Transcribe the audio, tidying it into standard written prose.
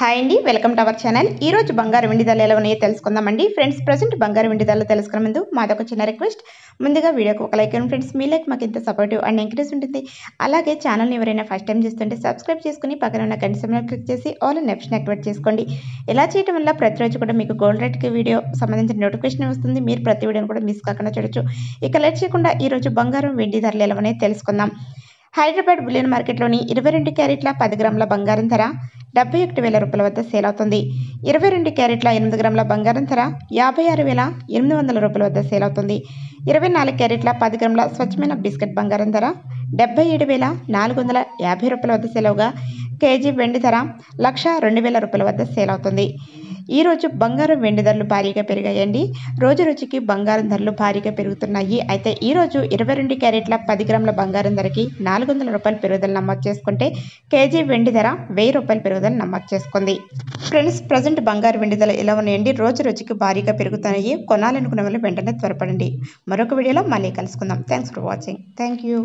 Hi అండి, welcome to our channel. ఈ రోజు బంగారు వెండి ధరలు ఎలా ఉన్నాయో తెలుసుకుందామండి. ఫ్రెండ్స్, ప్రజెంట్ బంగారు వెండి ధరలు తెలుసుకునే ముందు మాదొక చిన్న రిక్వెస్ట్. ముందుగా వీడియోకి ఒక లైక్ ఇవ్వండి ఫ్రెండ్స్. మీ లైక్ మాకు ఎంత సపోర్టివ్ అండ్ ఎంకరేజ్ ఉంటుంది. అలాగే ఛానల్ని ఎవరైనా ఫస్ట్ టైం చూస్తుంటే సబ్స్క్రైబ్ చేసుకుని పక్కన ఉన్న గంట సింబల్ క్లిక్ చేసి ఆల్ అండ్ ఆప్షన్ యాక్టివేట్ చేసుకోండి. ఇలా చేయడం వల్ల ప్రతిరోజు కూడా మీకు గోల్డ్ రేట్కి వీడియో సంబంధించిన నోటిఫికేషన్ వస్తుంది. మీరు ప్రతి వీడియోని కూడా మిస్ కాకుండా చూడొచ్చు. ఇక లేట్ చేయకుండా ఈ రోజు బంగారం వెండి ధరలు ఎలా ఉన్నాయో తెలుసుకుందాం. హైదరాబాద్ బులియన్ మార్కెట్లోని 22 క్యారెట్ల 10 గ్రాముల బంగారం ధర 71,000 రూపాయల వద్ద సేల్ అవుతుంది. 22 క్యారెట్ల 8 గ్రాముల బంగారం ధర 56,800 రూపాయల వద్ద సేల్ అవుతుంది. 24 క్యారెట్ల 10 గ్రాముల స్వచ్ఛమైన బిస్కెట్ బంగారం ధర 77,450 రూపాయల వద్ద సేల్ అవగా కేజీ వెండి ధర 1,02,000 రూపాయల వద్ద సేల్ అవుతుంది. ఈ రోజు బంగారం వెండి ధరలు భారీగా పెరిగాయండి. రోజు రోజుకి బంగారం ధరలు భారీగా పెరుగుతున్నాయి. అయితే ఈ రోజు 22 క్యారెట్ల 10 గ్రాముల బంగారం ధరకి 400 రూపాయల పెరుగుదల నమోదు చేసుకుంటే కేజీ వెండి ధర 1,000 రూపాయల పెరుగుదల నమోదు చేసుకుంది. ఫ్రెండ్స్, ప్రజెంట్ బంగారు వెండి ధరలు ఎలా ఉన్నాయండి? రోజు రోజుకి భారీగా పెరుగుతున్నాయి. కొనాలనుకునే వాళ్ళు వెంటనే త్వరపడండి. మరొక వీడియోలో మళ్ళీ కలుసుకుందాం. Thanks for watching. Thank you.